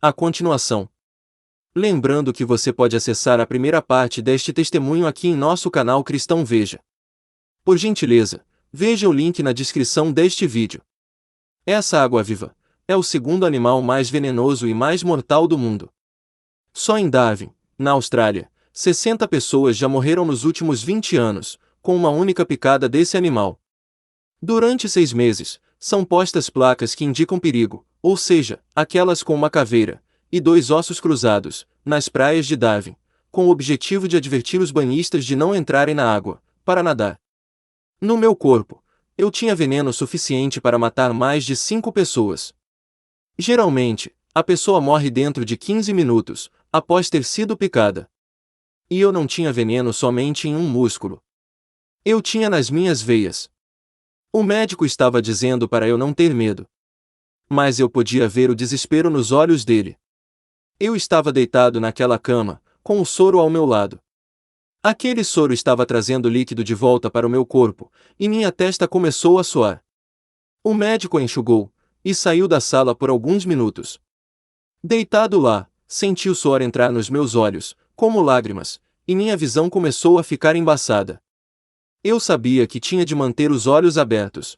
A continuação. Lembrando que você pode acessar a primeira parte deste testemunho aqui em nosso canal Cristão Veja. Por gentileza, veja o link na descrição deste vídeo. Essa água-viva é o segundo animal mais venenoso e mais mortal do mundo. Só em Darwin, na Austrália, 60 pessoas já morreram nos últimos 20 anos, com uma única picada desse animal. Durante 6 meses, são postas placas que indicam perigo, ou seja, aquelas com uma caveira e 2 ossos cruzados, nas praias de Darwin, com o objetivo de advertir os banhistas de não entrarem na água, para nadar. No meu corpo, eu tinha veneno suficiente para matar mais de 5 pessoas. Geralmente, a pessoa morre dentro de 15 minutos, após ter sido picada. E eu não tinha veneno somente em um músculo. Eu tinha nas minhas veias. O médico estava dizendo para eu não ter medo. Mas eu podia ver o desespero nos olhos dele. Eu estava deitado naquela cama, com o soro ao meu lado. Aquele soro estava trazendo líquido de volta para o meu corpo, e minha testa começou a suar. O médico enxugou, e saiu da sala por alguns minutos. Deitado lá, senti o suor entrar nos meus olhos, como lágrimas, e minha visão começou a ficar embaçada. Eu sabia que tinha de manter os olhos abertos.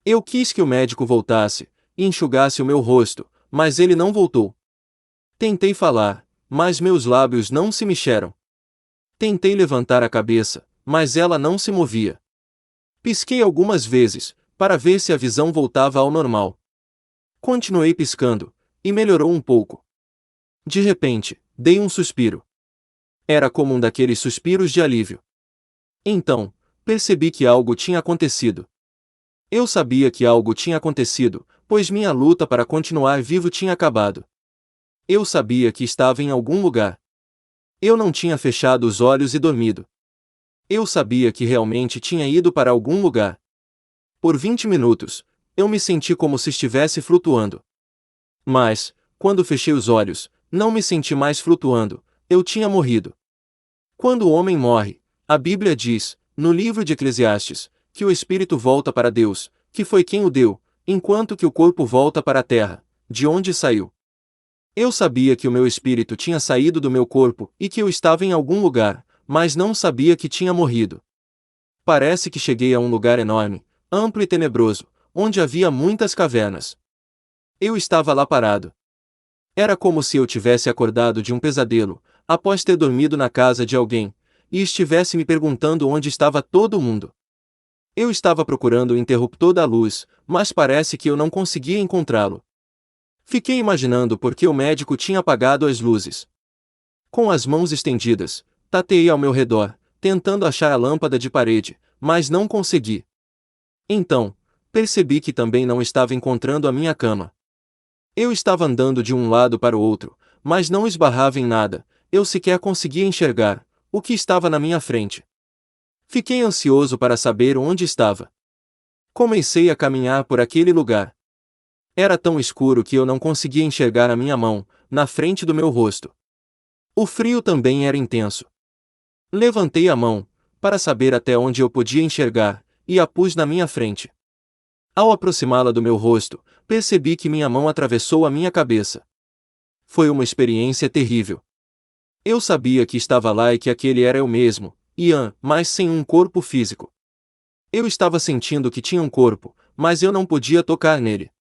Eu quis que o médico voltasse, e enxugasse o meu rosto, mas ele não voltou. Tentei falar, mas meus lábios não se mexeram. Tentei levantar a cabeça, mas ela não se movia. Pisquei algumas vezes, para ver se a visão voltava ao normal. Continuei piscando, e melhorou um pouco. De repente, dei um suspiro. Era como um daqueles suspiros de alívio. Então, percebi que algo tinha acontecido. Eu sabia que algo tinha acontecido, pois minha luta para continuar vivo tinha acabado. Eu sabia que estava em algum lugar. Eu não tinha fechado os olhos e dormido. Eu sabia que realmente tinha ido para algum lugar. Por 20 minutos, eu me senti como se estivesse flutuando. Mas, quando fechei os olhos, não me senti mais flutuando, eu tinha morrido. Quando o homem morre, a Bíblia diz, no livro de Eclesiastes, que o espírito volta para Deus, que foi quem o deu, enquanto que o corpo volta para a terra, de onde saiu. Eu sabia que o meu espírito tinha saído do meu corpo e que eu estava em algum lugar, mas não sabia que tinha morrido. Parece que cheguei a um lugar enorme, amplo e tenebroso, onde havia muitas cavernas. Eu estava lá parado. Era como se eu tivesse acordado de um pesadelo, após ter dormido na casa de alguém, e estivesse me perguntando onde estava todo mundo. Eu estava procurando o interruptor da luz, mas parece que eu não conseguia encontrá-lo. Fiquei imaginando por que o médico tinha apagado as luzes. Com as mãos estendidas, tateei ao meu redor, tentando achar a lâmpada de parede, mas não consegui. Então, percebi que também não estava encontrando a minha cama. Eu estava andando de um lado para o outro, mas não esbarrava em nada, eu sequer conseguia enxergar o que estava na minha frente. Fiquei ansioso para saber onde estava. Comecei a caminhar por aquele lugar. Era tão escuro que eu não conseguia enxergar a minha mão, na frente do meu rosto. O frio também era intenso. Levantei a mão, para saber até onde eu podia enxergar, e a pus na minha frente. Ao aproximá-la do meu rosto, percebi que minha mão atravessou a minha cabeça. Foi uma experiência terrível. Eu sabia que estava lá e que aquele era eu mesmo, Ian, mas sem um corpo físico. Eu estava sentindo que tinha um corpo, mas eu não podia tocar nele.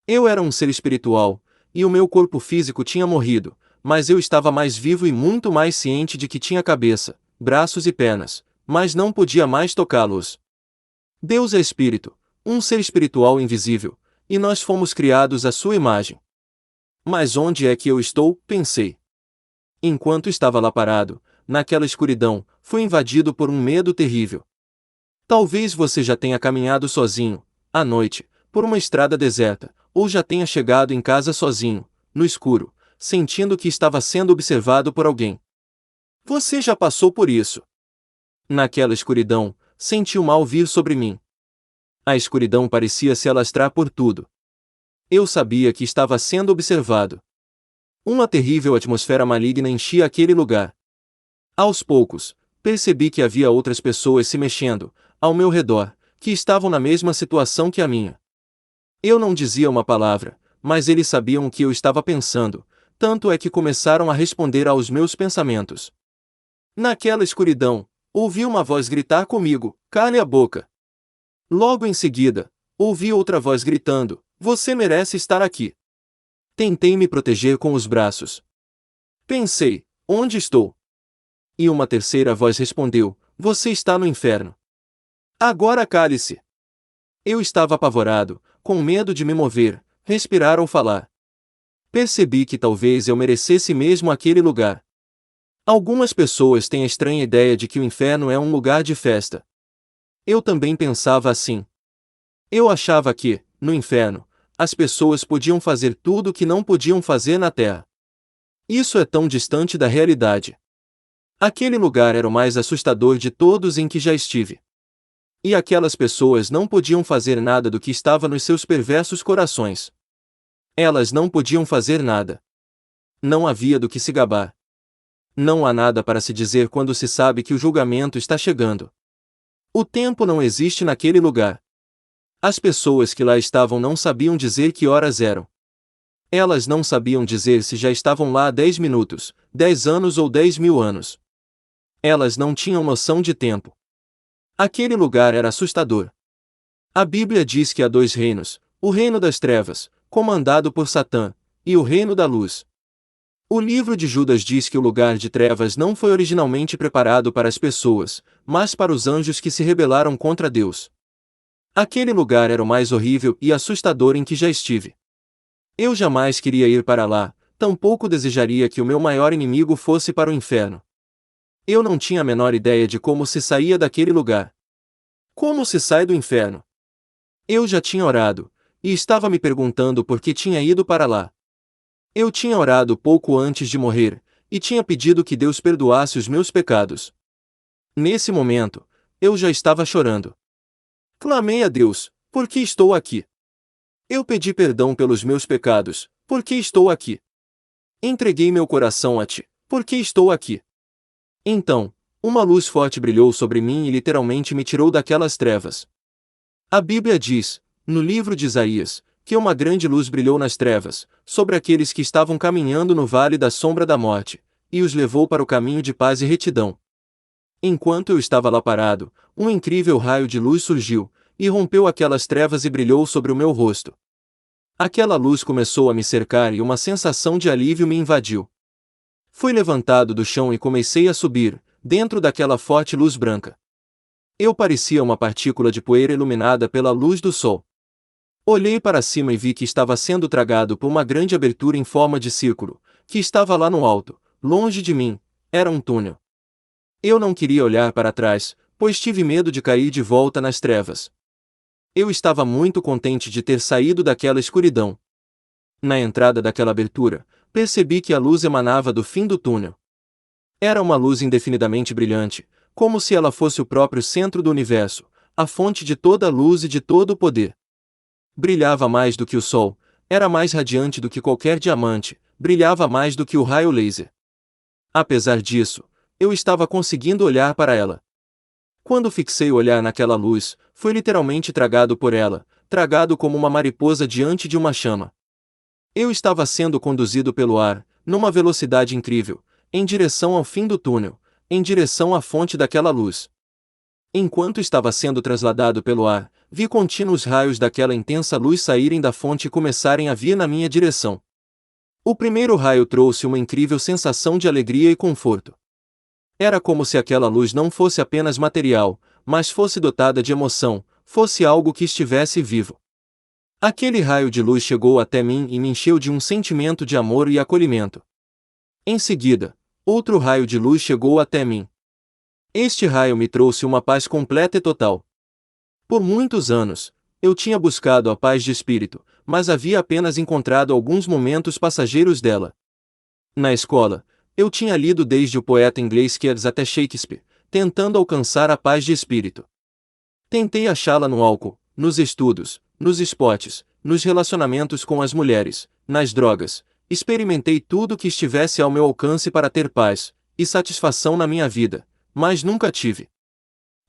Eu era um ser espiritual, e o meu corpo físico tinha morrido, mas eu estava mais vivo e muito mais ciente de que tinha cabeça, braços e pernas, mas não podia mais tocá-los. Deus é espírito, um ser espiritual invisível, e nós fomos criados à sua imagem. Mas onde é que eu estou? Pensei. Enquanto estava lá parado, naquela escuridão, fui invadido por um medo terrível. Talvez você já tenha caminhado sozinho, à noite, por uma estrada deserta, ou já tenha chegado em casa sozinho, no escuro, sentindo que estava sendo observado por alguém. Você já passou por isso. Naquela escuridão, senti o mal vir sobre mim. A escuridão parecia se alastrar por tudo. Eu sabia que estava sendo observado. Uma terrível atmosfera maligna enchia aquele lugar. Aos poucos, percebi que havia outras pessoas se mexendo, ao meu redor, que estavam na mesma situação que a minha. Eu não dizia uma palavra, mas eles sabiam o que eu estava pensando, tanto é que começaram a responder aos meus pensamentos. Naquela escuridão, ouvi uma voz gritar comigo: "Cale a boca!" Logo em seguida, ouvi outra voz gritando: "Você merece estar aqui." Tentei me proteger com os braços. Pensei: onde estou? E uma terceira voz respondeu: "Você está no inferno. Agora cale-se." Eu estava apavorado, com medo de me mover, respirar ou falar. Percebi que talvez eu merecesse mesmo aquele lugar. Algumas pessoas têm a estranha ideia de que o inferno é um lugar de festa. Eu também pensava assim. Eu achava que, no inferno, as pessoas podiam fazer tudo o que não podiam fazer na terra. Isso é tão distante da realidade. Aquele lugar era o mais assustador de todos em que já estive. E aquelas pessoas não podiam fazer nada do que estava nos seus perversos corações. Elas não podiam fazer nada. Não havia do que se gabar. Não há nada para se dizer quando se sabe que o julgamento está chegando. O tempo não existe naquele lugar. As pessoas que lá estavam não sabiam dizer que horas eram. Elas não sabiam dizer se já estavam lá há 10 minutos, 10 anos ou 10.000 anos. Elas não tinham noção de tempo. Aquele lugar era assustador. A Bíblia diz que há dois reinos: o reino das trevas, comandado por Satã, e o reino da luz. O livro de Judas diz que o lugar de trevas não foi originalmente preparado para as pessoas, mas para os anjos que se rebelaram contra Deus. Aquele lugar era o mais horrível e assustador em que já estive. Eu jamais queria ir para lá, tampouco desejaria que o meu maior inimigo fosse para o inferno. Eu não tinha a menor ideia de como se saía daquele lugar. Como se sai do inferno? Eu já tinha orado, e estava me perguntando por que tinha ido para lá. Eu tinha orado pouco antes de morrer, e tinha pedido que Deus perdoasse os meus pecados. Nesse momento, eu já estava chorando. Clamei a Deus: por que estou aqui? Eu pedi perdão pelos meus pecados: por que estou aqui? Entreguei meu coração a Ti: por que estou aqui? Então, uma luz forte brilhou sobre mim e literalmente me tirou daquelas trevas. A Bíblia diz, no livro de Isaías, que uma grande luz brilhou nas trevas, sobre aqueles que estavam caminhando no vale da sombra da morte, e os levou para o caminho de paz e retidão. Enquanto eu estava lá parado, um incrível raio de luz surgiu, e rompeu aquelas trevas e brilhou sobre o meu rosto. Aquela luz começou a me cercar e uma sensação de alívio me invadiu. Fui levantado do chão e comecei a subir, dentro daquela forte luz branca. Eu parecia uma partícula de poeira iluminada pela luz do sol. Olhei para cima e vi que estava sendo tragado por uma grande abertura em forma de círculo, que estava lá no alto, longe de mim. Era um túnel. Eu não queria olhar para trás, pois tive medo de cair de volta nas trevas. Eu estava muito contente de ter saído daquela escuridão. Na entrada daquela abertura, percebi que a luz emanava do fim do túnel. Era uma luz indefinidamente brilhante, como se ela fosse o próprio centro do universo, a fonte de toda a luz e de todo o poder. Brilhava mais do que o sol, era mais radiante do que qualquer diamante, brilhava mais do que o raio laser. Apesar disso, eu estava conseguindo olhar para ela. Quando fixei o olhar naquela luz, fui literalmente tragado por ela, tragado como uma mariposa diante de uma chama. Eu estava sendo conduzido pelo ar, numa velocidade incrível, em direção ao fim do túnel, em direção à fonte daquela luz. Enquanto estava sendo trasladado pelo ar, vi contínuos raios daquela intensa luz saírem da fonte e começarem a vir na minha direção. O primeiro raio trouxe uma incrível sensação de alegria e conforto. Era como se aquela luz não fosse apenas material, mas fosse dotada de emoção, fosse algo que estivesse vivo. Aquele raio de luz chegou até mim e me encheu de um sentimento de amor e acolhimento. Em seguida, outro raio de luz chegou até mim. Este raio me trouxe uma paz completa e total. Por muitos anos, eu tinha buscado a paz de espírito, mas havia apenas encontrado alguns momentos passageiros dela. Na escola, eu tinha lido desde o poeta inglês Keats até Shakespeare, tentando alcançar a paz de espírito. Tentei achá-la no álcool, nos estudos, nos esportes, nos relacionamentos com as mulheres, nas drogas. Experimentei tudo que estivesse ao meu alcance para ter paz e satisfação na minha vida, mas nunca tive.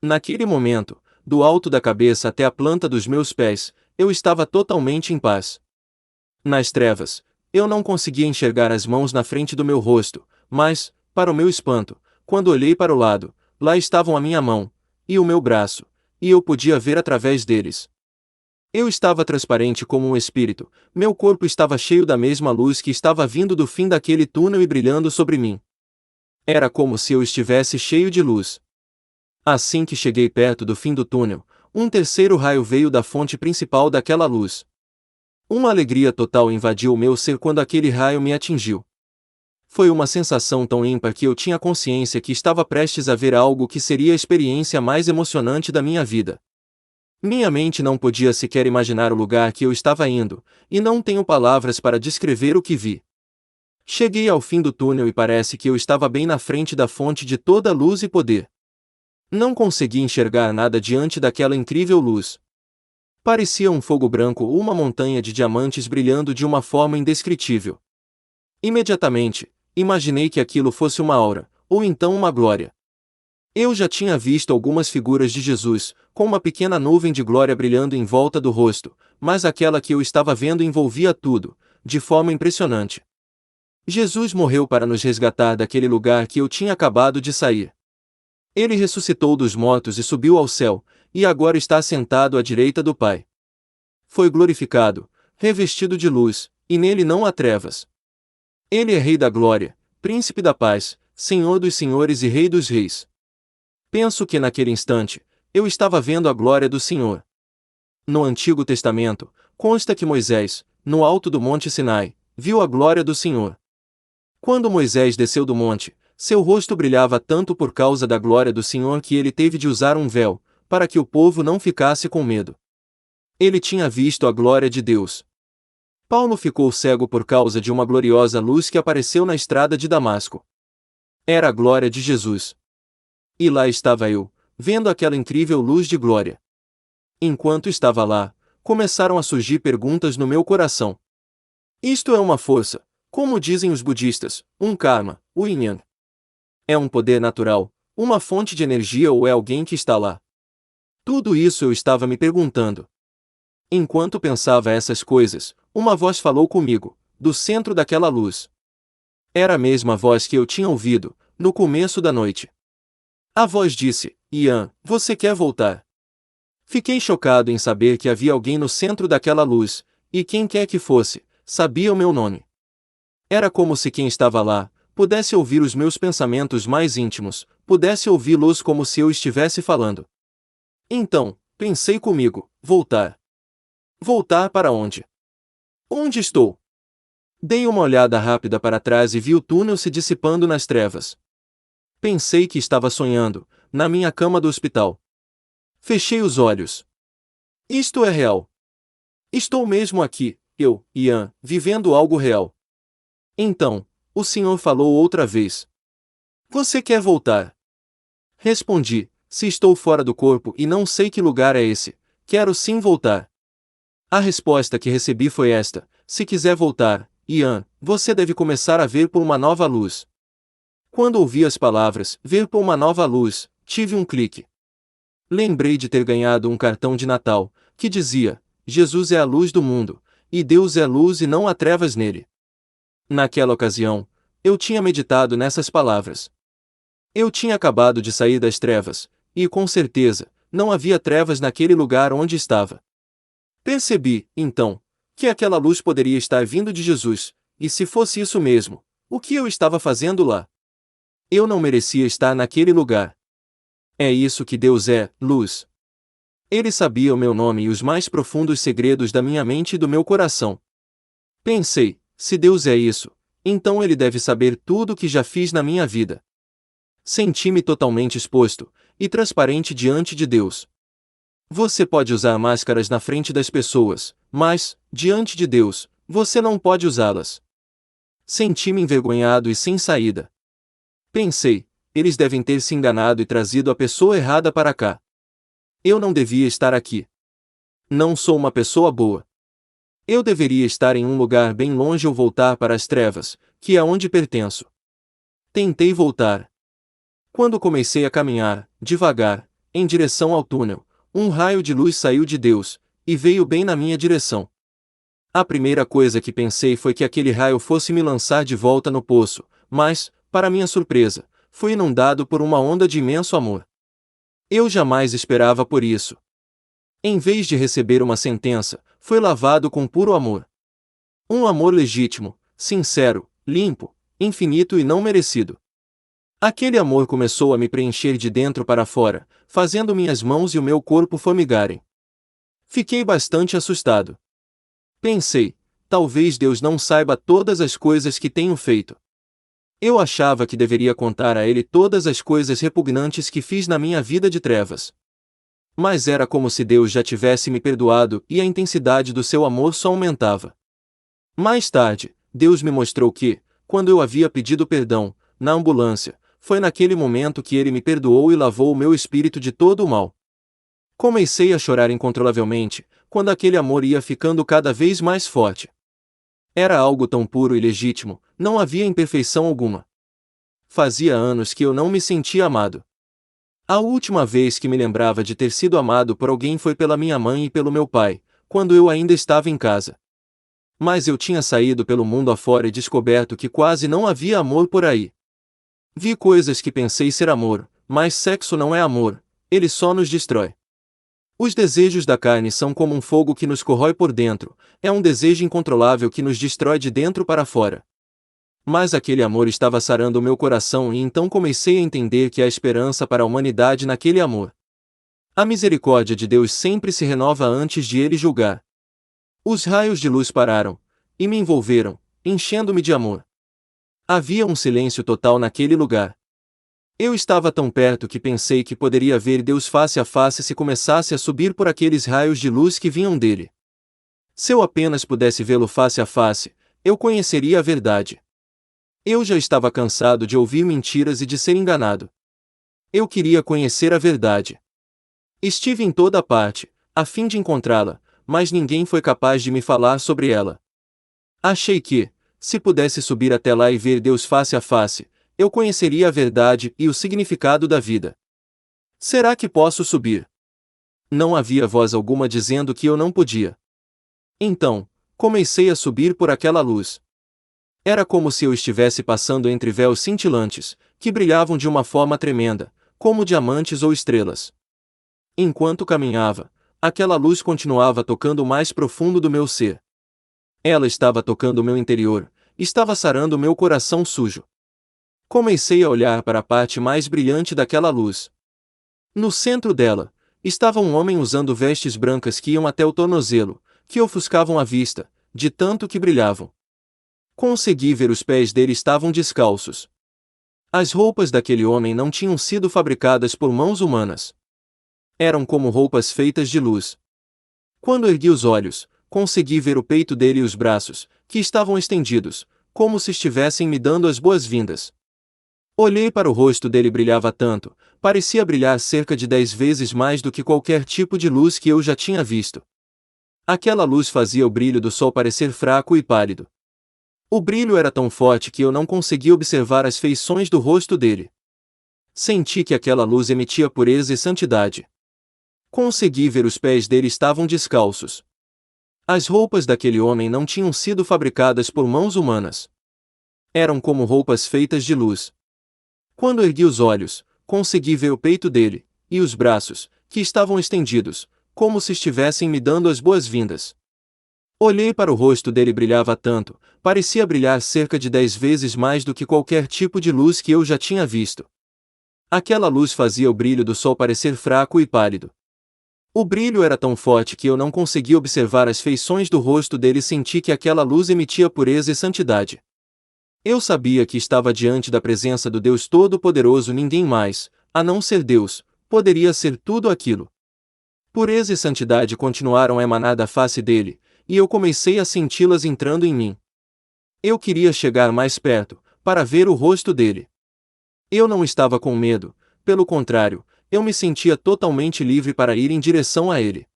Naquele momento, do alto da cabeça até a planta dos meus pés, eu estava totalmente em paz. Nas trevas, eu não conseguia enxergar as mãos na frente do meu rosto, mas, para o meu espanto, quando olhei para o lado, lá estavam a minha mão, e o meu braço, e eu podia ver através deles. Eu estava transparente como um espírito, meu corpo estava cheio da mesma luz que estava vindo do fim daquele túnel e brilhando sobre mim. Era como se eu estivesse cheio de luz. Assim que cheguei perto do fim do túnel, um terceiro raio veio da fonte principal daquela luz. Uma alegria total invadiu o meu ser quando aquele raio me atingiu. Foi uma sensação tão ímpar que eu tinha consciência que estava prestes a ver algo que seria a experiência mais emocionante da minha vida. Minha mente não podia sequer imaginar o lugar que eu estava indo, e não tenho palavras para descrever o que vi. Cheguei ao fim do túnel e parece que eu estava bem na frente da fonte de toda luz e poder. Não consegui enxergar nada diante daquela incrível luz. Parecia um fogo branco ou uma montanha de diamantes brilhando de uma forma indescritível. Imediatamente, imaginei que aquilo fosse uma aura, ou então uma glória. Eu já tinha visto algumas figuras de Jesus, com uma pequena nuvem de glória brilhando em volta do rosto, mas aquela que eu estava vendo envolvia tudo, de forma impressionante. Jesus morreu para nos resgatar daquele lugar que eu tinha acabado de sair. Ele ressuscitou dos mortos e subiu ao céu, e agora está sentado à direita do Pai. Foi glorificado, revestido de luz, e nele não há trevas. Ele é Rei da Glória, Príncipe da Paz, Senhor dos Senhores e Rei dos Reis. Penso que naquele instante, eu estava vendo a glória do Senhor. No Antigo Testamento, consta que Moisés, no alto do Monte Sinai, viu a glória do Senhor. Quando Moisés desceu do monte, seu rosto brilhava tanto por causa da glória do Senhor que ele teve de usar um véu, para que o povo não ficasse com medo. Ele tinha visto a glória de Deus. Paulo ficou cego por causa de uma gloriosa luz que apareceu na estrada de Damasco. Era a glória de Jesus. E lá estava eu, vendo aquela incrível luz de glória. Enquanto estava lá, começaram a surgir perguntas no meu coração. Isto é uma força, como dizem os budistas, um karma, o yin-yang. É um poder natural, uma fonte de energia ou é alguém que está lá? Tudo isso eu estava me perguntando. Enquanto pensava essas coisas, uma voz falou comigo, do centro daquela luz. Era a mesma voz que eu tinha ouvido, no começo da noite. A voz disse: Ian, você quer voltar? Fiquei chocado em saber que havia alguém no centro daquela luz, e quem quer que fosse, sabia o meu nome. Era como se quem estava lá, pudesse ouvir os meus pensamentos mais íntimos, pudesse ouvi-los como se eu estivesse falando. Então, pensei comigo, voltar. Voltar para onde? Onde estou? Dei uma olhada rápida para trás e vi o túnel se dissipando nas trevas. Pensei que estava sonhando, na minha cama do hospital. Fechei os olhos. Isto é real. Estou mesmo aqui, eu, Ian, vivendo algo real. Então, o Senhor falou outra vez. Você quer voltar? Respondi, se estou fora do corpo e não sei que lugar é esse, quero sim voltar. A resposta que recebi foi esta: se quiser voltar, Ian, você deve começar a ver por uma nova luz. Quando ouvi as palavras, ver por uma nova luz, tive um clique. Lembrei de ter ganhado um cartão de Natal, que dizia, Jesus é a luz do mundo, e Deus é luz e não há trevas nele. Naquela ocasião, eu tinha meditado nessas palavras. Eu tinha acabado de sair das trevas, e com certeza, não havia trevas naquele lugar onde estava. Percebi, então, que aquela luz poderia estar vindo de Jesus, e se fosse isso mesmo, o que eu estava fazendo lá? Eu não merecia estar naquele lugar. É isso que Deus é, luz. Ele sabia o meu nome e os mais profundos segredos da minha mente e do meu coração. Pensei, se Deus é isso, então Ele deve saber tudo o que já fiz na minha vida. Senti-me totalmente exposto, e transparente diante de Deus. Você pode usar máscaras na frente das pessoas, mas, diante de Deus, você não pode usá-las. Senti-me envergonhado e sem saída. Pensei, eles devem ter se enganado e trazido a pessoa errada para cá. Eu não devia estar aqui. Não sou uma pessoa boa. Eu deveria estar em um lugar bem longe ou voltar para as trevas, que é onde pertenço. Tentei voltar. Quando comecei a caminhar, devagar, em direção ao túnel, um raio de luz saiu de Deus, e veio bem na minha direção. A primeira coisa que pensei foi que aquele raio fosse me lançar de volta no poço, mas, para minha surpresa, fui inundado por uma onda de imenso amor. Eu jamais esperava por isso. Em vez de receber uma sentença, foi lavado com puro amor. Um amor legítimo, sincero, limpo, infinito e não merecido. Aquele amor começou a me preencher de dentro para fora, fazendo minhas mãos e o meu corpo formigarem. Fiquei bastante assustado. Pensei, talvez Deus não saiba todas as coisas que tenho feito. Eu achava que deveria contar a Ele todas as coisas repugnantes que fiz na minha vida de trevas. Mas era como se Deus já tivesse me perdoado e a intensidade do seu amor só aumentava. Mais tarde, Deus me mostrou que, quando eu havia pedido perdão, na ambulância, foi naquele momento que Ele me perdoou e lavou o meu espírito de todo o mal. Comecei a chorar incontrolavelmente, quando aquele amor ia ficando cada vez mais forte. Era algo tão puro e legítimo, não havia imperfeição alguma. Fazia anos que eu não me sentia amado. A última vez que me lembrava de ter sido amado por alguém foi pela minha mãe e pelo meu pai, quando eu ainda estava em casa. Mas eu tinha saído pelo mundo afora e descoberto que quase não havia amor por aí. Vi coisas que pensei ser amor, mas sexo não é amor, ele só nos destrói. Os desejos da carne são como um fogo que nos corrói por dentro, é um desejo incontrolável que nos destrói de dentro para fora. Mas aquele amor estava sarando o meu coração e então comecei a entender que há esperança para a humanidade naquele amor. A misericórdia de Deus sempre se renova antes de Ele julgar. Os raios de luz pararam, e me envolveram, enchendo-me de amor. Havia um silêncio total naquele lugar. Eu estava tão perto que pensei que poderia ver Deus face a face se começasse a subir por aqueles raios de luz que vinham dele. Se eu apenas pudesse vê-lo face a face, eu conheceria a verdade. Eu já estava cansado de ouvir mentiras e de ser enganado. Eu queria conhecer a verdade. Estive em toda parte, a fim de encontrá-la, mas ninguém foi capaz de me falar sobre ela. Achei que, se pudesse subir até lá e ver Deus face a face, eu conheceria a verdade e o significado da vida. Será que posso subir? Não havia voz alguma dizendo que eu não podia. Então, comecei a subir por aquela luz. Era como se eu estivesse passando entre véus cintilantes, que brilhavam de uma forma tremenda, como diamantes ou estrelas. Enquanto caminhava, aquela luz continuava tocando o mais profundo do meu ser. Ela estava tocando o meu interior, estava sarando o meu coração sujo. Comecei a olhar para a parte mais brilhante daquela luz. No centro dela, estava um homem usando vestes brancas que iam até o tornozelo, que ofuscavam a vista, de tanto que brilhavam. Consegui ver os pés dele estavam descalços. As roupas daquele homem não tinham sido fabricadas por mãos humanas. Eram como roupas feitas de luz. Quando ergui os olhos, consegui ver o peito dele e os braços, que estavam estendidos, como se estivessem me dando as boas-vindas. Olhei para o rosto dele, brilhava tanto, parecia brilhar cerca de 10 vezes mais do que qualquer tipo de luz que eu já tinha visto. Aquela luz fazia o brilho do sol parecer fraco e pálido. O brilho era tão forte que eu não conseguia observar as feições do rosto dele. Senti que aquela luz emitia pureza e santidade. Consegui ver os pés dele estavam descalços. As roupas daquele homem não tinham sido fabricadas por mãos humanas. Eram como roupas feitas de luz. Quando ergui os olhos, consegui ver o peito dele, e os braços, que estavam estendidos, como se estivessem me dando as boas-vindas. Olhei para o rosto dele, brilhava tanto, parecia brilhar cerca de 10 vezes mais do que qualquer tipo de luz que eu já tinha visto. Aquela luz fazia o brilho do sol parecer fraco e pálido. O brilho era tão forte que eu não conseguia observar as feições do rosto dele e senti que aquela luz emitia pureza e santidade. Eu sabia que estava diante da presença do Deus Todo-Poderoso, ninguém mais, a não ser Deus, poderia ser tudo aquilo. Pureza e santidade continuaram a emanar da face dele, e eu comecei a senti-las entrando em mim. Eu queria chegar mais perto, para ver o rosto dele. Eu não estava com medo, pelo contrário, eu me sentia totalmente livre para ir em direção a ele.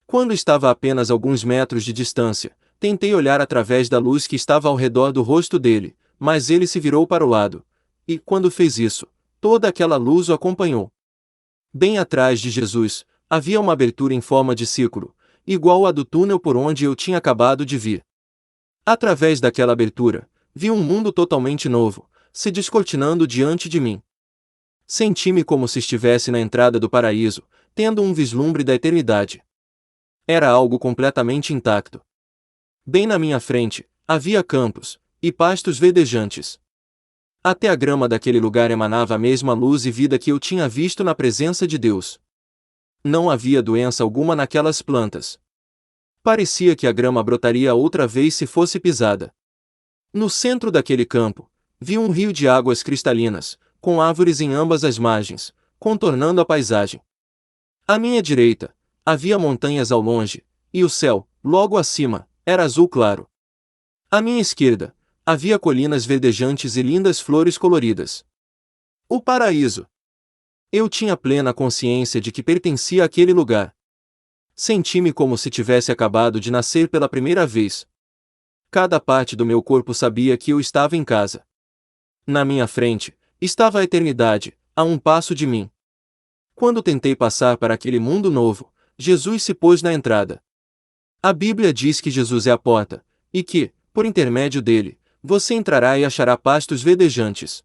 Quando estava a apenas alguns metros de distância, tentei olhar através da luz que estava ao redor do rosto dele, mas ele se virou para o lado, e, quando fez isso, toda aquela luz o acompanhou. Bem atrás de Jesus, havia uma abertura em forma de círculo, igual à do túnel por onde eu tinha acabado de vir. Através daquela abertura, vi um mundo totalmente novo, se descortinando diante de mim. Senti-me como se estivesse na entrada do paraíso, tendo um vislumbre da eternidade. Era algo completamente intacto. Bem na minha frente, havia campos e pastos verdejantes. Até a grama daquele lugar emanava a mesma luz e vida que eu tinha visto na presença de Deus. Não havia doença alguma naquelas plantas. Parecia que a grama brotaria outra vez se fosse pisada. No centro daquele campo, vi um rio de águas cristalinas, com árvores em ambas as margens, contornando a paisagem. À minha direita, havia montanhas ao longe, e o céu, logo acima, era azul claro. À minha esquerda, havia colinas verdejantes e lindas flores coloridas. O paraíso! Eu tinha plena consciência de que pertencia àquele lugar. Senti-me como se tivesse acabado de nascer pela primeira vez. Cada parte do meu corpo sabia que eu estava em casa. Na minha frente, estava a eternidade, a um passo de mim. Quando tentei passar para aquele mundo novo, Jesus se pôs na entrada. A Bíblia diz que Jesus é a porta, e que, por intermédio dele, você entrará e achará pastos verdejantes.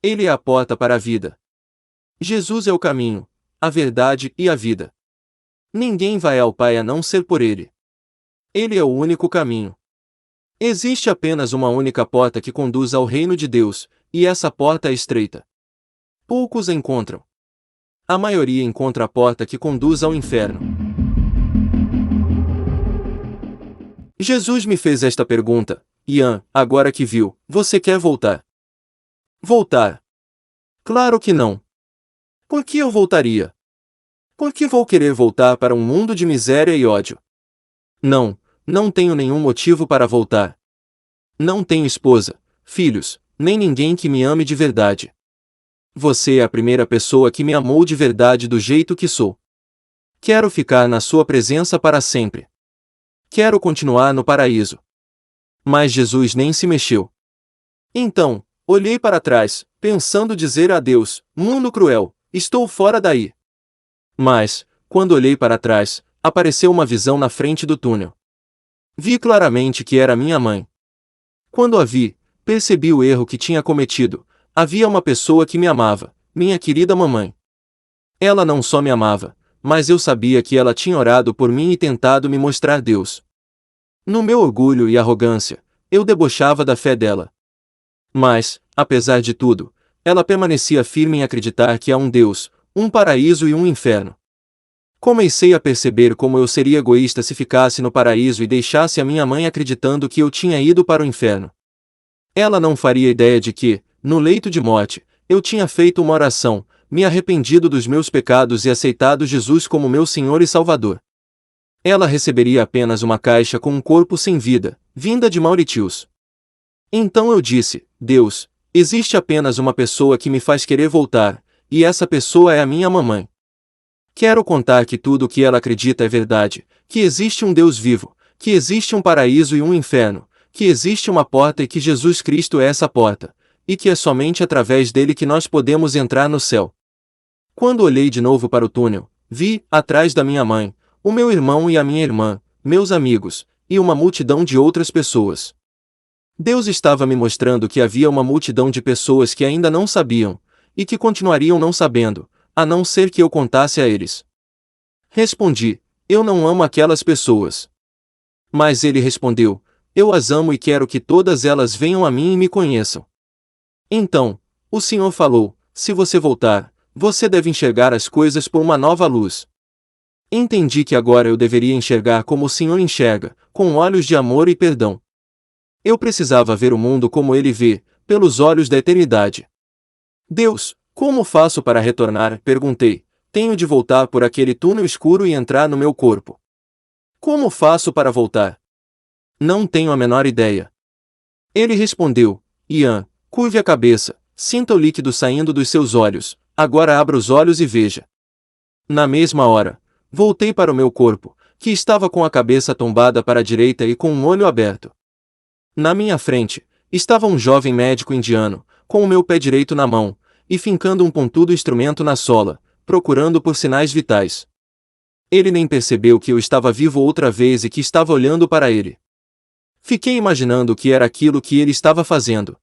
Ele é a porta para a vida. Jesus é o caminho, a verdade e a vida. Ninguém vai ao Pai a não ser por ele. Ele é o único caminho. Existe apenas uma única porta que conduz ao reino de Deus, e essa porta é estreita. Poucos a encontram. A maioria encontra a porta que conduz ao inferno. Jesus me fez esta pergunta: Ian, agora que viu, você quer voltar? Voltar? Claro que não. Por que eu voltaria? Por que vou querer voltar para um mundo de miséria e ódio? Não, não tenho nenhum motivo para voltar. Não tenho esposa, filhos, nem ninguém que me ame de verdade. Você é a primeira pessoa que me amou de verdade do jeito que sou. Quero ficar na sua presença para sempre. Quero continuar no paraíso. Mas Jesus nem se mexeu. Então, olhei para trás, pensando dizer a Deus: mundo cruel, estou fora daí. Mas, quando olhei para trás, apareceu uma visão na frente do túnel. Vi claramente que era minha mãe. Quando a vi, percebi o erro que tinha cometido. Havia uma pessoa que me amava, minha querida mamãe. Ela não só me amava, mas eu sabia que ela tinha orado por mim e tentado me mostrar Deus. No meu orgulho e arrogância, eu debochava da fé dela. Mas, apesar de tudo, ela permanecia firme em acreditar que há um Deus, um paraíso e um inferno. Comecei a perceber como eu seria egoísta se ficasse no paraíso e deixasse a minha mãe acreditando que eu tinha ido para o inferno. Ela não faria ideia de que, no leito de morte, eu tinha feito uma oração, me arrependido dos meus pecados e aceitado Jesus como meu Senhor e Salvador. Ela receberia apenas uma caixa com um corpo sem vida, vinda de Mauritius. Então eu disse: Deus, existe apenas uma pessoa que me faz querer voltar, e essa pessoa é a minha mamãe. Quero contar que tudo o que ela acredita é verdade, que existe um Deus vivo, que existe um paraíso e um inferno, que existe uma porta e que Jesus Cristo é essa porta, e que é somente através dele que nós podemos entrar no céu. Quando olhei de novo para o túnel, vi, atrás da minha mãe, o meu irmão e a minha irmã, meus amigos, e uma multidão de outras pessoas. Deus estava me mostrando que havia uma multidão de pessoas que ainda não sabiam, e que continuariam não sabendo, a não ser que eu contasse a eles. Respondi: eu não amo aquelas pessoas. Mas ele respondeu: eu as amo e quero que todas elas venham a mim e me conheçam. Então, o Senhor falou: se você voltar, você deve enxergar as coisas por uma nova luz. Entendi que agora eu deveria enxergar como o Senhor enxerga, com olhos de amor e perdão. Eu precisava ver o mundo como ele vê, pelos olhos da eternidade. Deus, como faço para retornar? Perguntei. Tenho de voltar por aquele túnel escuro e entrar no meu corpo. Como faço para voltar? Não tenho a menor ideia. Ele respondeu: Ian, curve a cabeça, sinta o líquido saindo dos seus olhos, agora abra os olhos e veja. Na mesma hora, voltei para o meu corpo, que estava com a cabeça tombada para a direita e com um olho aberto. Na minha frente, estava um jovem médico indiano, com o meu pé direito na mão, e fincando um pontudo instrumento na sola, procurando por sinais vitais. Ele nem percebeu que eu estava vivo outra vez e que estava olhando para ele. Fiquei imaginando o que era aquilo que ele estava fazendo.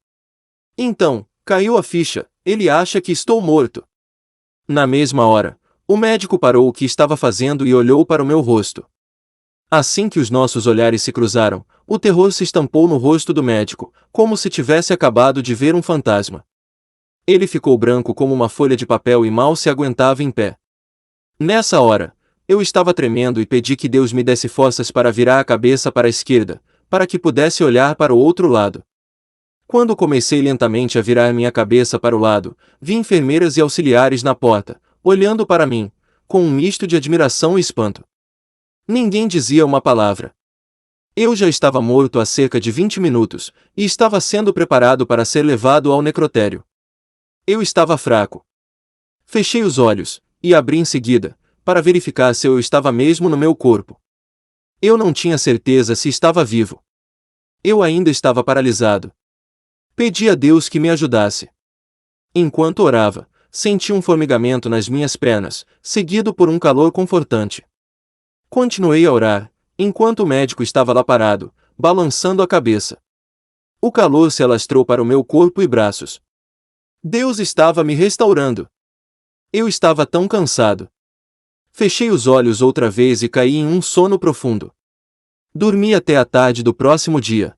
Então, caiu a ficha, ele acha que estou morto. Na mesma hora, o médico parou o que estava fazendo e olhou para o meu rosto. Assim que os nossos olhares se cruzaram, o terror se estampou no rosto do médico, como se tivesse acabado de ver um fantasma. Ele ficou branco como uma folha de papel e mal se aguentava em pé. Nessa hora, eu estava tremendo e pedi que Deus me desse forças para virar a cabeça para a esquerda, para que pudesse olhar para o outro lado. Quando comecei lentamente a virar minha cabeça para o lado, vi enfermeiras e auxiliares na porta, olhando para mim, com um misto de admiração e espanto. Ninguém dizia uma palavra. Eu já estava morto há cerca de 20 minutos, e estava sendo preparado para ser levado ao necrotério. Eu estava fraco. Fechei os olhos, e abri em seguida, para verificar se eu estava mesmo no meu corpo. Eu não tinha certeza se estava vivo. Eu ainda estava paralisado. Pedi a Deus que me ajudasse. Enquanto orava, senti um formigamento nas minhas pernas, seguido por um calor confortante. Continuei a orar, enquanto o médico estava lá parado, balançando a cabeça. O calor se alastrou para o meu corpo e braços. Deus estava me restaurando. Eu estava tão cansado. Fechei os olhos outra vez e caí em um sono profundo. Dormi até a tarde do próximo dia.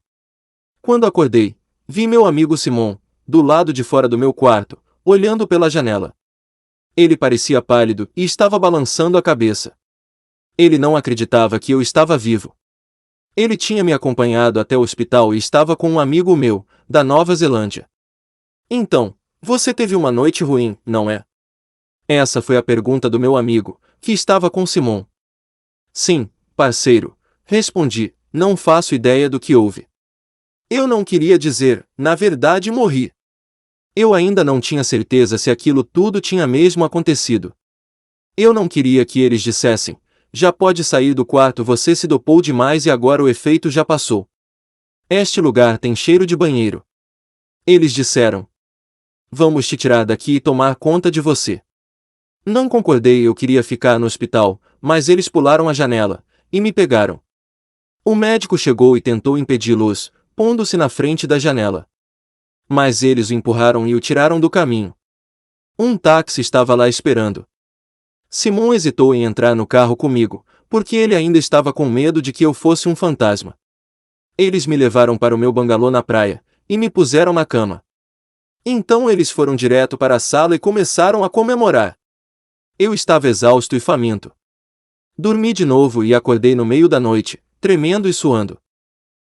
Quando acordei, vi meu amigo Simon, do lado de fora do meu quarto, olhando pela janela. Ele parecia pálido e estava balançando a cabeça. Ele não acreditava que eu estava vivo. Ele tinha me acompanhado até o hospital e estava com um amigo meu, da Nova Zelândia. Então, você teve uma noite ruim, não é? Essa foi a pergunta do meu amigo, que estava com Simon. Sim, parceiro, respondi, não faço ideia do que houve. Eu não queria dizer, na verdade morri. Eu ainda não tinha certeza se aquilo tudo tinha mesmo acontecido. Eu não queria que eles dissessem, já pode sair do quarto, você se dopou demais e agora o efeito já passou. Este lugar tem cheiro de banheiro. Eles disseram, vamos te tirar daqui e tomar conta de você. Não concordei, eu queria ficar no hospital, mas eles pularam a janela, e me pegaram. O médico chegou e tentou impedi-los, pondo-se na frente da janela. Mas eles o empurraram e o tiraram do caminho. Um táxi estava lá esperando. Simon hesitou em entrar no carro comigo, porque ele ainda estava com medo de que eu fosse um fantasma. Eles me levaram para o meu bangalô na praia, e me puseram na cama. Então eles foram direto para a sala e começaram a comemorar. Eu estava exausto e faminto. Dormi de novo e acordei no meio da noite, tremendo e suando.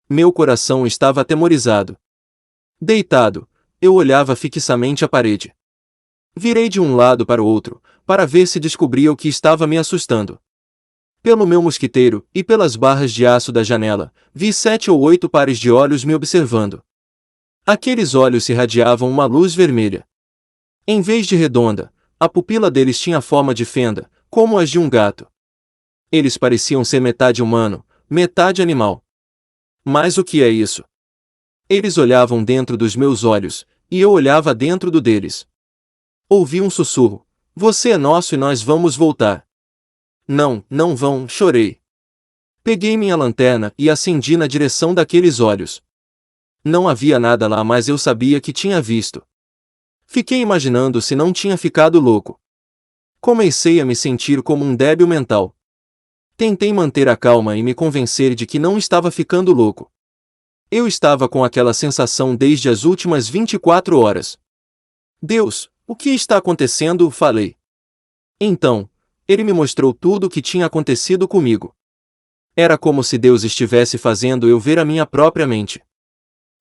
Meu coração estava atemorizado. Deitado, eu olhava fixamente a parede. Virei de um lado para o outro, para ver se descobria o que estava me assustando. Pelo meu mosquiteiro, e pelas barras de aço da janela, vi 7 ou 8 pares de olhos me observando. Aqueles olhos irradiavam uma luz vermelha. Em vez de redonda, a pupila deles tinha forma de fenda, como as de um gato. Eles pareciam ser metade humano, metade animal. Mas o que é isso? Eles olhavam dentro dos meus olhos, e eu olhava dentro do deles. Ouvi um sussurro. Você é nosso e nós vamos voltar. Não, não vão, chorei. Peguei minha lanterna e acendi na direção daqueles olhos. Não havia nada lá, mas eu sabia que tinha visto. Fiquei imaginando se não tinha ficado louco. Comecei a me sentir como um débil mental. Tentei manter a calma e me convencer de que não estava ficando louco. Eu estava com aquela sensação desde as últimas 24 horas. Deus, o que está acontecendo? Falei. Então, ele me mostrou tudo o que tinha acontecido comigo. Era como se Deus estivesse fazendo eu ver a minha própria mente.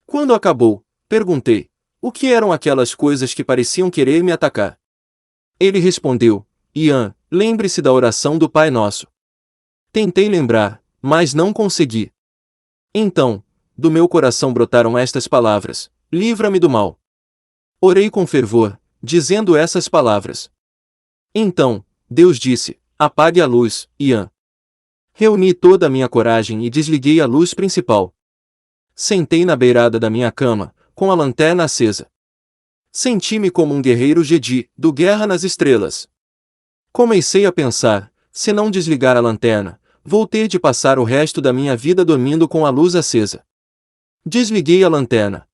Quando acabou, perguntei, o que eram aquelas coisas que pareciam querer me atacar? Ele respondeu, Ian, lembre-se da oração do Pai Nosso. Tentei lembrar, mas não consegui. Então, do meu coração brotaram estas palavras, livra-me do mal. Orei com fervor, dizendo essas palavras. Então, Deus disse, apague a luz, Ian. Reuni toda a minha coragem e desliguei a luz principal. Sentei na beirada da minha cama, com a lanterna acesa. Senti-me como um guerreiro Jedi, do Guerra nas Estrelas. Comecei a pensar, Se não desligar a lanterna, vou ter de passar o resto da minha vida dormindo com a luz acesa. Desliguei a lanterna.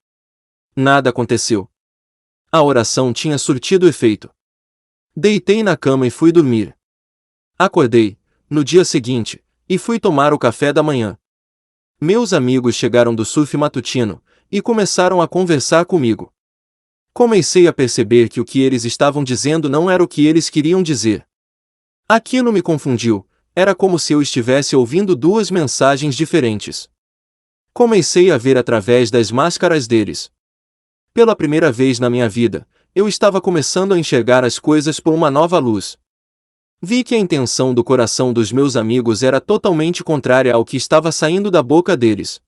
Nada aconteceu. A oração tinha surtido efeito. Deitei na cama e fui dormir. Acordei, no dia seguinte, e fui tomar o café da manhã. Meus amigos chegaram do surf matutino, e começaram a conversar comigo. Comecei a perceber que o que eles estavam dizendo não era o que eles queriam dizer. Aquilo me confundiu, era como se eu estivesse ouvindo duas mensagens diferentes. Comecei a ver através das máscaras deles. Pela primeira vez na minha vida, eu estava começando a enxergar as coisas por uma nova luz. Vi que a intenção do coração dos meus amigos era totalmente contrária ao que estava saindo da boca deles.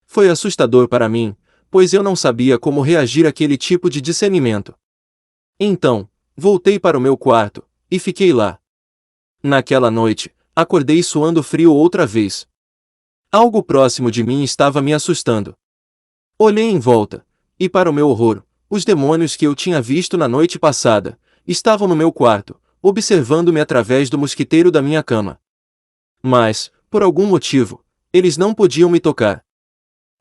Foi assustador para mim, pois eu não sabia como reagir àquele tipo de discernimento. Então, voltei para o meu quarto, e fiquei lá. Naquela noite, acordei suando frio outra vez. Algo próximo de mim estava me assustando. Olhei em volta, e para o meu horror, os demônios que eu tinha visto na noite passada, estavam no meu quarto, observando-me através do mosquiteiro da minha cama. Mas, por algum motivo, eles não podiam me tocar.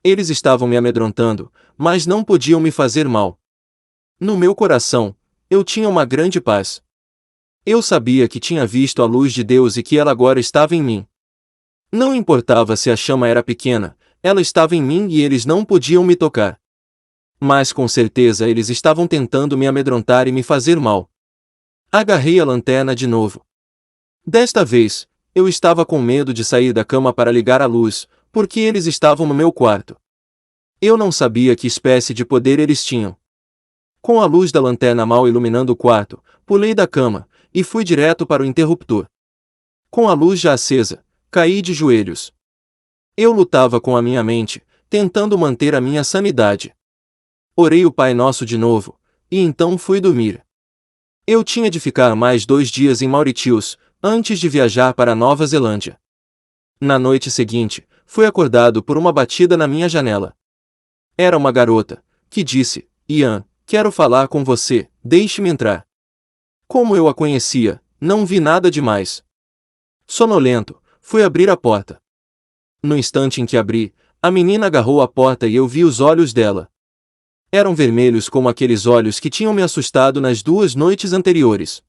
Eles estavam me amedrontando, mas não podiam me fazer mal. No meu coração, eu tinha uma grande paz. Eu sabia que tinha visto a luz de Deus e que ela agora estava em mim. Não importava se a chama era pequena, ela estava em mim e eles não podiam me tocar. Mas com certeza eles estavam tentando me amedrontar e me fazer mal. Agarrei a lanterna de novo. Desta vez, eu estava com medo de sair da cama para ligar a luz, porque eles estavam no meu quarto. Eu não sabia que espécie de poder eles tinham. Com a luz da lanterna mal iluminando o quarto, pulei da cama, e fui direto para o interruptor. Com a luz já acesa, caí de joelhos. Eu lutava com a minha mente, tentando manter a minha sanidade. Orei o Pai Nosso de novo, e então fui dormir. Eu tinha de ficar mais 2 dias em Mauritius, antes de viajar para a Nova Zelândia. Na noite seguinte, fui acordado por uma batida na minha janela. Era uma garota, que disse: "Ian, quero falar com você, deixe-me entrar." Como eu a conhecia, não vi nada demais. Sonolento, fui abrir a porta. No instante em que abri, a menina agarrou a porta e eu vi os olhos dela. Eram vermelhos como aqueles olhos que tinham me assustado nas 2 noites anteriores.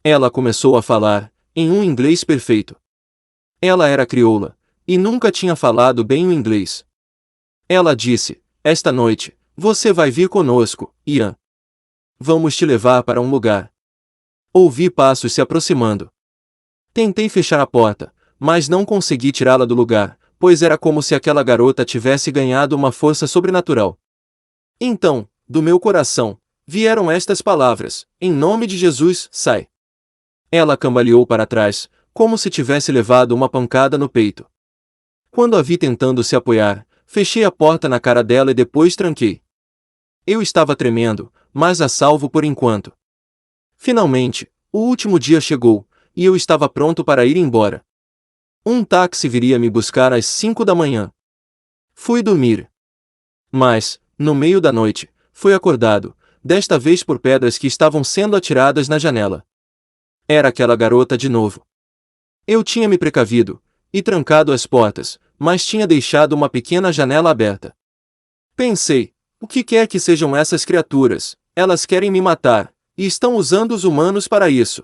Ela começou a falar, em um inglês perfeito. Ela era crioula, e nunca tinha falado bem o inglês. Ela disse: "Esta noite, você vai vir conosco, Ian. Vamos te levar para um lugar." Ouvi passos se aproximando. Tentei fechar a porta, mas não consegui tirá-la do lugar, pois era como se aquela garota tivesse ganhado uma força sobrenatural. Então, do meu coração, vieram estas palavras: "Em nome de Jesus, sai." Ela cambaleou para trás, como se tivesse levado uma pancada no peito. Quando a vi tentando se apoiar, fechei a porta na cara dela e depois tranquei. Eu estava tremendo, mas a salvo por enquanto. Finalmente, o último dia chegou, e eu estava pronto para ir embora. Um táxi viria me buscar às 5 da manhã. Fui dormir. Mas, no meio da noite, fui acordado, desta vez por pedras que estavam sendo atiradas na janela. Era aquela garota de novo. Eu tinha me precavido, e trancado as portas, mas tinha deixado uma pequena janela aberta. Pensei: o que quer que sejam essas criaturas, elas querem me matar, e estão usando os humanos para isso.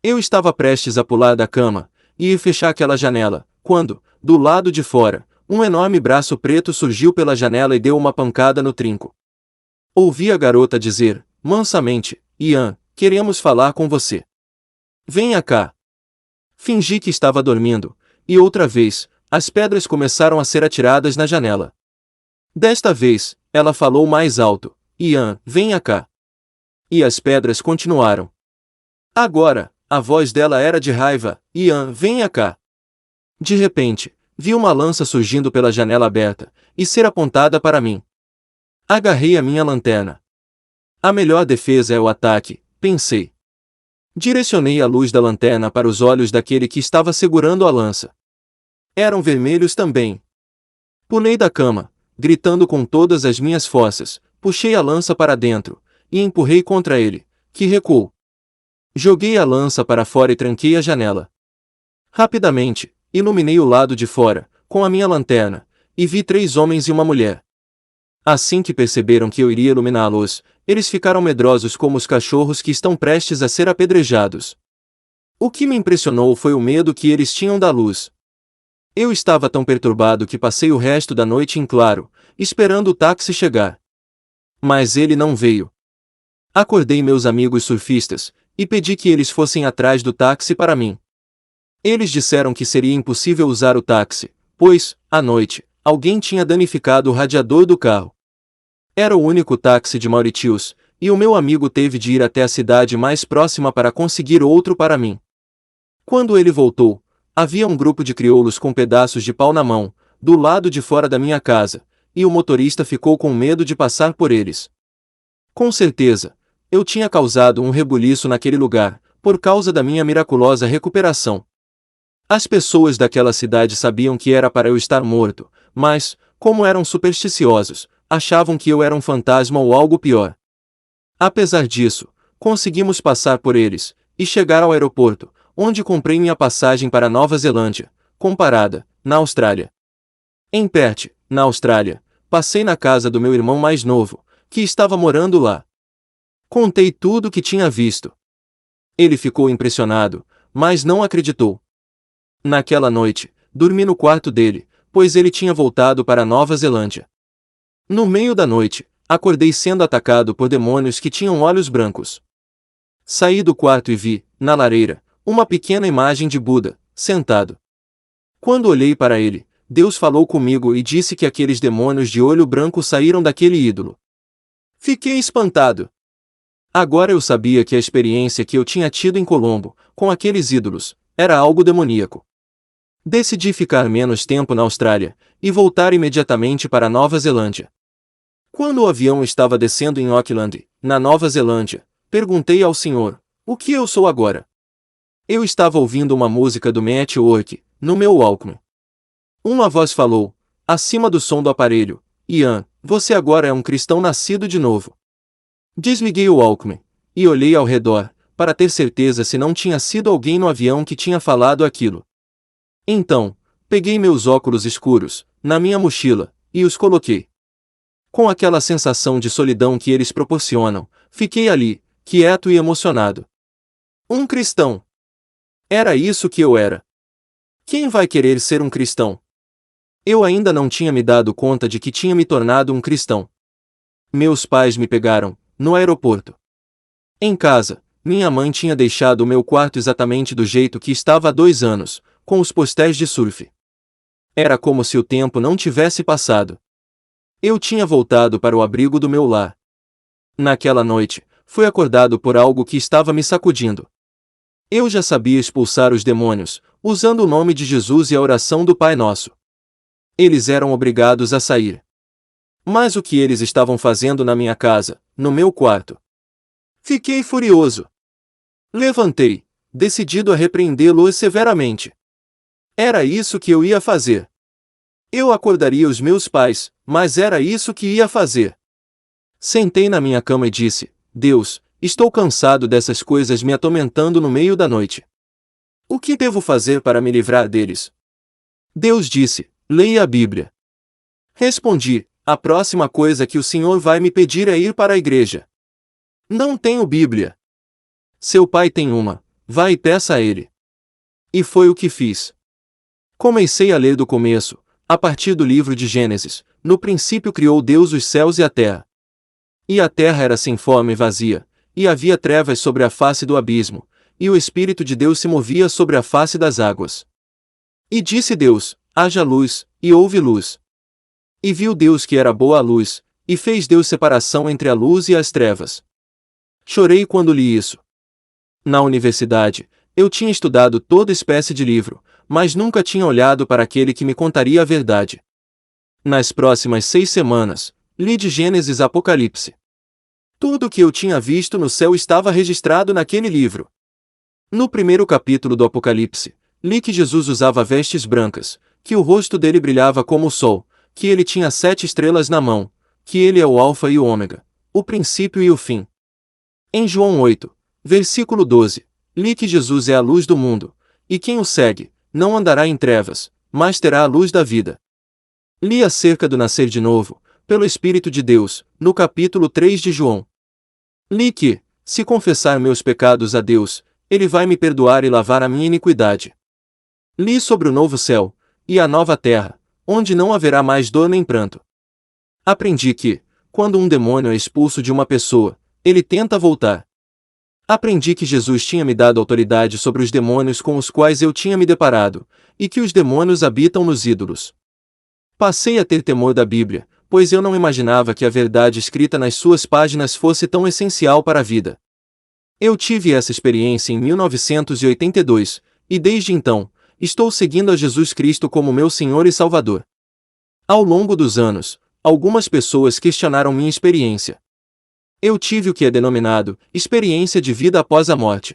Eu estava prestes a pular da cama, e ir fechar aquela janela, quando, do lado de fora, um enorme braço preto surgiu pela janela e deu uma pancada no trinco. Ouvi a garota dizer, mansamente: "Ian, queremos falar com você. Venha cá." Fingi que estava dormindo, e outra vez, as pedras começaram a ser atiradas na janela. Desta vez, ela falou mais alto: "Ian, venha cá." E as pedras continuaram. Agora, a voz dela era de raiva: "Ian, venha cá." De repente, vi uma lança surgindo pela janela aberta, e ser apontada para mim. Agarrei a minha lanterna. A melhor defesa é o ataque, pensei. Direcionei a luz da lanterna para os olhos daquele que estava segurando a lança. Eram vermelhos também. Pulei da cama, gritando com todas as minhas forças, puxei a lança para dentro, e empurrei contra ele, que recuou. Joguei a lança para fora e tranquei a janela. Rapidamente, iluminei o lado de fora, com a minha lanterna, e vi 3 homens e uma mulher. Assim que perceberam que eu iria iluminá-los, eles ficaram medrosos como os cachorros que estão prestes a ser apedrejados. O que me impressionou foi o medo que eles tinham da luz. Eu estava tão perturbado que passei o resto da noite em claro, esperando o táxi chegar. Mas ele não veio. Acordei meus amigos surfistas, e pedi que eles fossem atrás do táxi para mim. Eles disseram que seria impossível usar o táxi, pois, à noite, alguém tinha danificado o radiador do carro. Era o único táxi de Mauritius, e o meu amigo teve de ir até a cidade mais próxima para conseguir outro para mim. Quando ele voltou, havia um grupo de crioulos com pedaços de pau na mão, do lado de fora da minha casa, e o motorista ficou com medo de passar por eles. Com certeza, eu tinha causado um rebuliço naquele lugar, por causa da minha miraculosa recuperação. As pessoas daquela cidade sabiam que era para eu estar morto, mas, como eram supersticiosos, achavam que eu era um fantasma ou algo pior. Apesar disso, conseguimos passar por eles, e chegar ao aeroporto, onde comprei minha passagem para Nova Zelândia, com parada, na Austrália. Em Perth, na Austrália, passei na casa do meu irmão mais novo, que estava morando lá. Contei tudo o que tinha visto. Ele ficou impressionado, mas não acreditou. Naquela noite, dormi no quarto dele, pois ele tinha voltado para Nova Zelândia. No meio da noite, acordei sendo atacado por demônios que tinham olhos brancos. Saí do quarto e vi, na lareira, uma pequena imagem de Buda, sentado. Quando olhei para ele, Deus falou comigo e disse que aqueles demônios de olho branco saíram daquele ídolo. Fiquei espantado. Agora eu sabia que a experiência que eu tinha tido em Colombo, com aqueles ídolos, era algo demoníaco. Decidi ficar menos tempo na Austrália, e voltar imediatamente para Nova Zelândia. Quando o avião estava descendo em Auckland, na Nova Zelândia, perguntei ao senhor, o que eu sou agora? Eu estava ouvindo uma música do Network, no meu Walkman. Uma voz falou, acima do som do aparelho, Ian, você agora é um cristão nascido de novo. Desliguei o Walkman, e olhei ao redor, para ter certeza se não tinha sido alguém no avião que tinha falado aquilo. Então, peguei meus óculos escuros, na minha mochila, e os coloquei. Com aquela sensação de solidão que eles proporcionam, fiquei ali, quieto e emocionado. Um cristão. Era isso que eu era. Quem vai querer ser um cristão? Eu ainda não tinha me dado conta de que tinha me tornado um cristão. Meus pais me pegaram, no aeroporto. Em casa, minha mãe tinha deixado o meu quarto exatamente do jeito que estava há 2 anos, com os postéis de surf. Era como se o tempo não tivesse passado. Eu tinha voltado para o abrigo do meu lar. Naquela noite, fui acordado por algo que estava me sacudindo. Eu já sabia expulsar os demônios, usando o nome de Jesus e a oração do Pai Nosso. Eles eram obrigados a sair. Mas o que eles estavam fazendo na minha casa, no meu quarto? Fiquei furioso. Levantei, decidido a repreendê-los severamente. Era isso que eu ia fazer. Eu acordaria os meus pais, mas era isso que ia fazer. Sentei na minha cama e disse, Deus, estou cansado dessas coisas me atormentando no meio da noite. O que devo fazer para me livrar deles? Deus disse, leia a Bíblia. Respondi, a próxima coisa que o Senhor vai me pedir é ir para a igreja. Não tenho Bíblia. Seu pai tem uma, vá e peça a ele. E foi o que fiz. Comecei a ler do começo, a partir do livro de Gênesis. No princípio criou Deus os céus e a terra. E a terra era sem forma e vazia, e havia trevas sobre a face do abismo, e o Espírito de Deus se movia sobre a face das águas. E disse Deus, haja luz, e houve luz. E viu Deus que era boa a luz, e fez Deus separação entre a luz e as trevas. Chorei quando li isso. Na universidade, eu tinha estudado toda espécie de livro, mas nunca tinha olhado para aquele que me contaria a verdade. Nas próximas 6 semanas, li de Gênesis a Apocalipse. Tudo o que eu tinha visto no céu estava registrado naquele livro. No primeiro capítulo do Apocalipse, li que Jesus usava vestes brancas, que o rosto dele brilhava como o sol, que ele tinha 7 estrelas na mão, que ele é o Alfa e o Ômega, o princípio e o fim. Em João 8, Versículo 12. Li que Jesus é a luz do mundo, e quem o segue, não andará em trevas, mas terá a luz da vida. Li acerca do nascer de novo, pelo Espírito de Deus, no capítulo 3 de João. Li que, se confessar meus pecados a Deus, Ele vai me perdoar e lavar a minha iniquidade. Li sobre o novo céu, e a nova terra, onde não haverá mais dor nem pranto. Aprendi que, quando um demônio é expulso de uma pessoa, ele tenta voltar. Aprendi que Jesus tinha me dado autoridade sobre os demônios com os quais eu tinha me deparado, e que os demônios habitam nos ídolos. Passei a ter temor da Bíblia, pois eu não imaginava que a verdade escrita nas suas páginas fosse tão essencial para a vida. Eu tive essa experiência em 1982, e desde então, estou seguindo a Jesus Cristo como meu Senhor e Salvador. Ao longo dos anos, algumas pessoas questionaram minha experiência. Eu tive o que é denominado experiência de vida após a morte.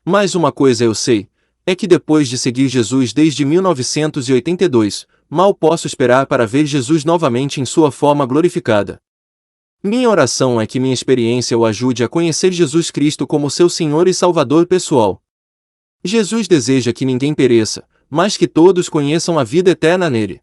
Mas uma coisa eu sei, é que depois de seguir Jesus desde 1982, mal posso esperar para ver Jesus novamente em sua forma glorificada. Minha oração é que minha experiência o ajude a conhecer Jesus Cristo como seu Senhor e Salvador pessoal. Jesus deseja que ninguém pereça, mas que todos conheçam a vida eterna nele.